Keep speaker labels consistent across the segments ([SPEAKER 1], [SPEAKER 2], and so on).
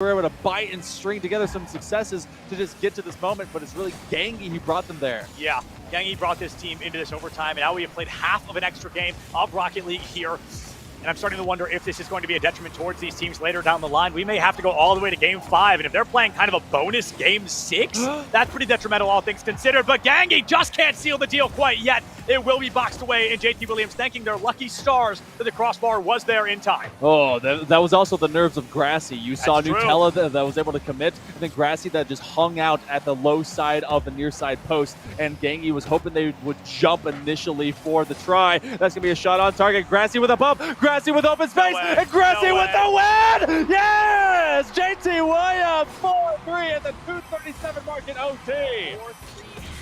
[SPEAKER 1] were able to bite and string together some successes to just get to this moment, but it's really Gangi who brought them there.
[SPEAKER 2] Yeah, Gangi brought this team into this overtime, and now we have played half of an extra game of Rocket League here. And I'm starting to wonder if this is going to be a detriment towards these teams later down the line. We may have to go all the way to Game 5, and if they're playing kind of a bonus Game 6, that's pretty detrimental, all things considered. But Gangi just can't seal the deal quite yet. It will be boxed away, and JT Williams thanking their lucky stars that the crossbar was there in time.
[SPEAKER 1] Oh, that was also the nerves of Grassy. You saw
[SPEAKER 2] That's
[SPEAKER 1] Nutella that was able to commit, and then Grassy that just hung out at the low side of the near side post, and Gangi was hoping they would jump initially for the try. That's going to be a shot on target. Grassy with a bump, Grassy with open space, and Grassy with the win! Yes! JT Williams, 4-3 at the 2:37 mark in OT.
[SPEAKER 2] 4-3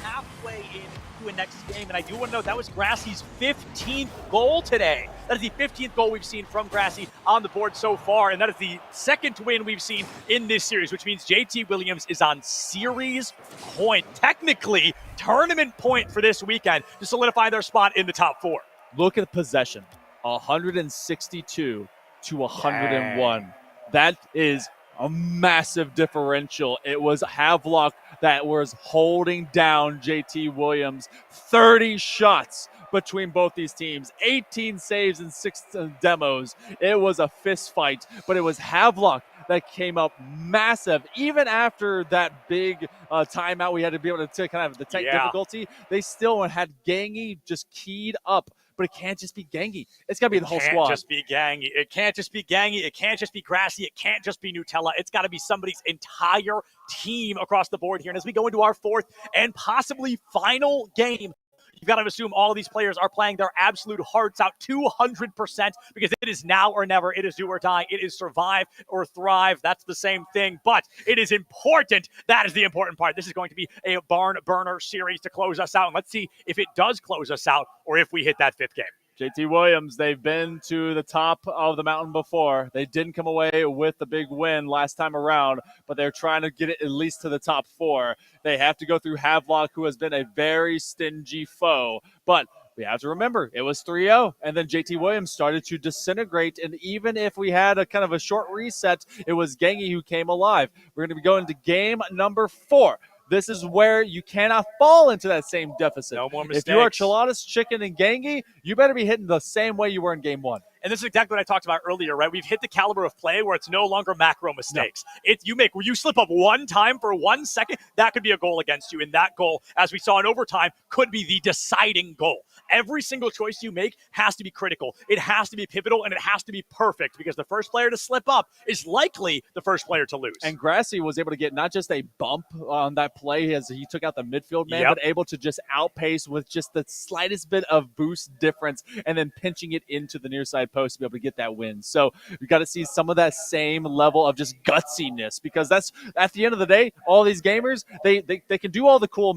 [SPEAKER 2] halfway into a next game, and I do want to note that was Grassy's 15th goal today. That is the 15th goal we've seen from Grassy on the board so far, and that is the second win we've seen in this series, which means JT Williams is on series point, technically tournament point for this weekend to solidify their spot in the top 4.
[SPEAKER 1] Look at the possession, 162 to 101. Dang. That is a massive differential. It was Havelock that was holding down JT Williams. 30 shots between both these teams, 18 saves and 6 demos. It was a fist fight, but it was Havelock that came up massive. Even after that big timeout we had to be able to take kind of the tech difficulty, they still had Gangi just keyed up. But it can't just be Gangi. It's got to be the whole squad.
[SPEAKER 2] It can't just be Gangi. It can't just be Gangi. It can't just be Grassy. It can't just be Nutella. It's got to be somebody's entire team across the board here. And as we go into our fourth and possibly final game, you've got to assume all of these players are playing their absolute hearts out 200% because it is now or never. It is do or die. It is survive or thrive. That's the same thing, but it is important. That is the important part. This is going to be a barn burner series to close us out. And let's see if it does close us out or if we hit that 5th game.
[SPEAKER 1] JT Williams, they've been to the top of the mountain before. They didn't come away with the big win last time around, but they're trying to get it at least to the top 4. They have to go through Havelock, who has been a very stingy foe. But we have to remember, it was 3-0, and then JT Williams started to disintegrate, and even if we had a kind of a short reset, it was Gangi who came alive. We're going to be going to game number 4. This is where you cannot fall into that same deficit.
[SPEAKER 2] No more mistakes.
[SPEAKER 1] If you are Chiladas, Chicken, and Gangi, you better be hitting the same way you were in game 1.
[SPEAKER 2] And this is exactly what I talked about earlier, right? We've hit the caliber of play where it's no longer macro mistakes. No. You slip up one time for 1 second, that could be a goal against you. And that goal, as we saw in overtime, could be the deciding goal. Every single choice you make has to be critical. It has to be pivotal, and it has to be perfect because the first player to slip up is likely the first player to lose.
[SPEAKER 1] And Grassy was able to get not just a bump on that play as he took out the midfield man, but able to just outpace with just the slightest bit of boost difference and then pinching it into the near side post to be able to get that win. So you got to see some of that same level of just gutsiness because that's at the end of the day, all these gamers, they can do all the cool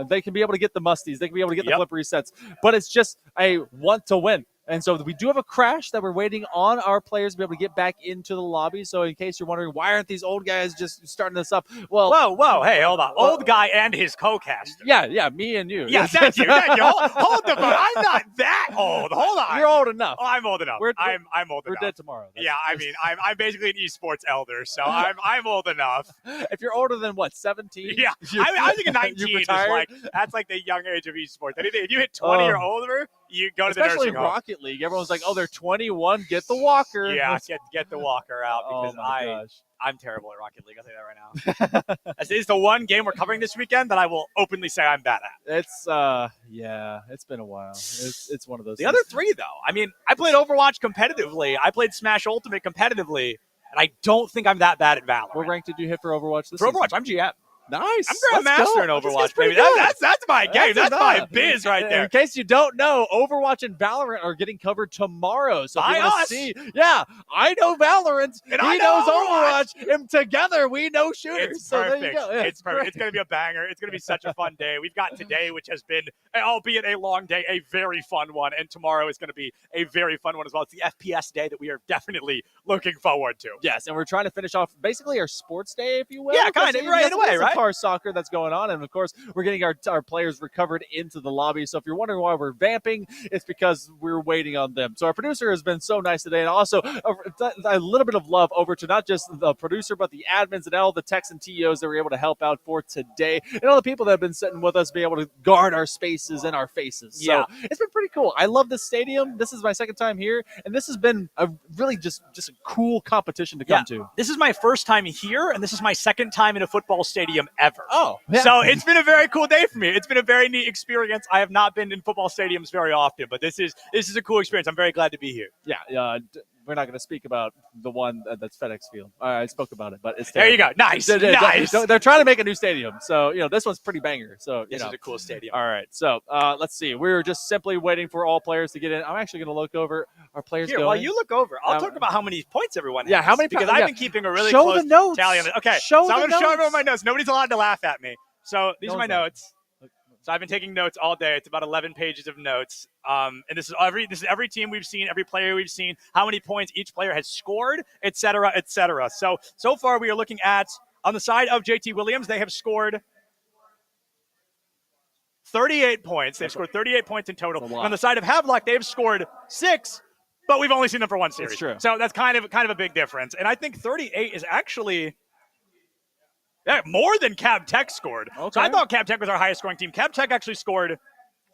[SPEAKER 1] they can be able to get the musties, they can be able to get the flip resets, but it's just a want to win. And so we do have a crash that we're waiting on our players to be able to get back into the lobby. So in case you're wondering, why aren't these old guys just starting this up? Well,
[SPEAKER 2] whoa, hey, hold on. Old guy and his co-caster.
[SPEAKER 1] Yeah, me and you.
[SPEAKER 2] Yeah, thank you. Hold the phone. I'm not that old. Hold on.
[SPEAKER 1] You're old enough.
[SPEAKER 2] Oh, I'm old enough. I'm old enough.
[SPEAKER 1] We're dead tomorrow.
[SPEAKER 2] I'm basically an esports elder, so I'm old enough.
[SPEAKER 1] If you're older than what, 17?
[SPEAKER 2] Yeah, I think 19 is that's like the young age of esports. If you hit 20 or older, you go to the nursing home.
[SPEAKER 1] Especially Rocket League. Everyone's like, oh, they're 21. Get the walker.
[SPEAKER 2] Yeah, get the walker out because I'm terrible at Rocket League. I'll tell you that right now. This is the one game we're covering this weekend that I will openly say I'm bad at.
[SPEAKER 1] It's it's been a while. It's one of those.
[SPEAKER 2] The other 3 though. I mean, I played Overwatch competitively. I played Smash Ultimate competitively, and I don't think I'm that bad at Valorant.
[SPEAKER 1] What rank did you hit for Overwatch this
[SPEAKER 2] season?
[SPEAKER 1] Overwatch,
[SPEAKER 2] I'm GM.
[SPEAKER 1] Nice.
[SPEAKER 2] I'm Grandmaster in Overwatch, baby. That's my game. That's my biz right there.
[SPEAKER 1] In case you don't know, Overwatch and Valorant are getting covered tomorrow. So if you want to see, I know Valorant, and he knows Overwatch, and together we know shooters.
[SPEAKER 2] It's perfect. There you go. It's perfect. It's going to be a banger. It's going to be such a fun day. We've got today, which has been, albeit a long day, a very fun one, and tomorrow is going to be a very fun one as well. It's the FPS day that we are definitely looking forward to.
[SPEAKER 1] Yes, and we're trying to finish off basically our sports day, if you will.
[SPEAKER 2] Yeah, kind of, right away, right?
[SPEAKER 1] car soccer that's going on. And of course, we're getting our players recovered into the lobby. So if you're wondering why we're vamping, it's because we're waiting on them. So our producer has been so nice today. And also a little bit of love over to not just the producer, but the admins and all the techs and TOs that were able to help out for today. And all the people that have been sitting with us, be able to guard our spaces and our faces. So it's been pretty cool. I love this stadium. This is my second time here. And this has been a really just a cool competition to come to.
[SPEAKER 2] This is my first time here, and this is my second time in a football stadium ever.
[SPEAKER 1] Oh, yeah.
[SPEAKER 2] So it's been a very cool day for me. It's been a very neat experience. I have not been in football stadiums very often, but this is a cool experience. I'm very glad to be here.
[SPEAKER 1] Yeah, we're not going to speak about the one that's FedEx Field. I spoke about it, but it's
[SPEAKER 2] there. You go. Nice. Nice.
[SPEAKER 1] They're trying to make a new stadium, so this one's pretty banger. So
[SPEAKER 2] this is a cool stadium.
[SPEAKER 1] All right, so let's see. We're just simply waiting for all players to get in. I'm actually going to look over our players.
[SPEAKER 2] Here, while you look over, I'll talk about how many points everyone has.
[SPEAKER 1] Yeah, how many?
[SPEAKER 2] Because I've been keeping a really
[SPEAKER 1] show
[SPEAKER 2] close
[SPEAKER 1] the notes.
[SPEAKER 2] tally on it. Okay, so I'm going to show everyone my notes. Nobody's allowed to laugh at me. So these are my notes. So I've been taking notes all day. It's about 11 pages of notes. And this is every team we've seen, every player we've seen, how many points each player has scored, et cetera, et cetera. So far we are looking at, on the side of JT Williams, they have scored 38 points. They've scored 38 points in total. On the side of Havelock, they've scored 6, but we've only seen them for one series.
[SPEAKER 1] That's true.
[SPEAKER 2] So that's kind of a big difference. And I think 38 is actually more than Cab Tech scored.
[SPEAKER 1] Okay.
[SPEAKER 2] So I thought Cab Tech was our highest scoring team. Cab Tech actually scored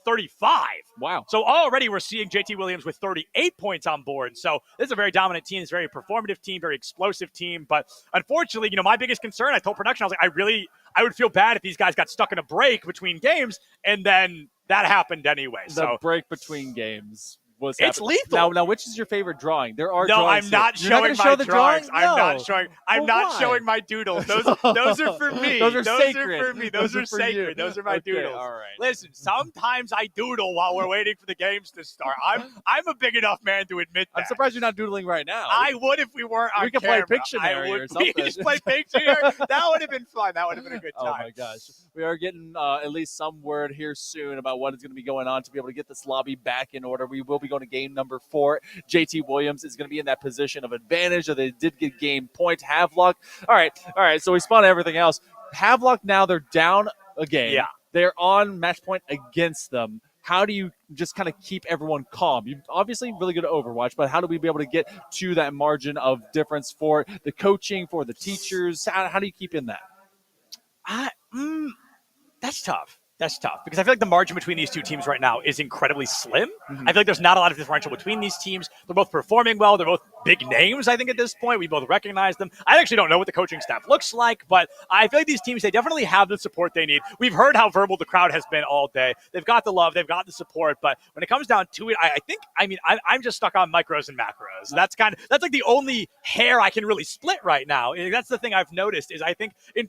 [SPEAKER 2] 35.
[SPEAKER 1] Wow.
[SPEAKER 2] So already we're seeing JT Williams with 38 points on board. So this is a very dominant team. It's a very performative team, very explosive team. But unfortunately, my biggest concern, I told production, I was like, I would feel bad if these guys got stuck in a break between games, and then that happened anyway.
[SPEAKER 1] The break between games.
[SPEAKER 2] It's lethal.
[SPEAKER 1] Now, which is your favorite drawing? There are
[SPEAKER 2] no,
[SPEAKER 1] drawings.
[SPEAKER 2] I'm not
[SPEAKER 1] here.
[SPEAKER 2] showing my drawings.
[SPEAKER 1] No.
[SPEAKER 2] I'm not showing. I'm not showing my doodles. Those are for me.
[SPEAKER 1] Those are sacred.
[SPEAKER 2] Are for me. Those are sacred.
[SPEAKER 1] You.
[SPEAKER 2] Those are my doodles.
[SPEAKER 1] All right.
[SPEAKER 2] Listen, sometimes I doodle while we're waiting for the games to start. I'm a big enough man to admit that.
[SPEAKER 1] I'm surprised you're not doodling right now.
[SPEAKER 2] I would if we weren't on
[SPEAKER 1] We could
[SPEAKER 2] camera.
[SPEAKER 1] play Pictionary or something.
[SPEAKER 2] We just play Pictionary. That would have been fun. That would have been a good time.
[SPEAKER 1] Oh my gosh. We are getting at least some word here soon about what is going to be going on to be able to get this lobby back in order. We will be going to game number 4. JT Williams is going to be in that position of advantage. So they did get game point. Havelock. All right. So we spun everything else. Havelock now, they're down a game.
[SPEAKER 2] Yeah.
[SPEAKER 1] They're on match point against them. How do you just kind of keep everyone calm? You're obviously really good at Overwatch, but how do we be able to get to that margin of difference for the coaching, for the teachers? How do you keep in that?
[SPEAKER 2] That's tough. That's tough because I feel like the margin between these two teams right now is incredibly slim.
[SPEAKER 1] Mm-hmm.
[SPEAKER 2] I feel like there's not a lot of differential between these teams. They're both performing well. They're both big names, I think, at this point. We both recognize them. I actually don't know what the coaching staff looks like, but I feel like these teams, they definitely have the support they need. We've heard how verbal the crowd has been all day. They've got the love. They've got the support. But when it comes down to it, I'm just stuck on micros and macros. That's like the only hair I can really split right now. That's the thing I've noticed is I think in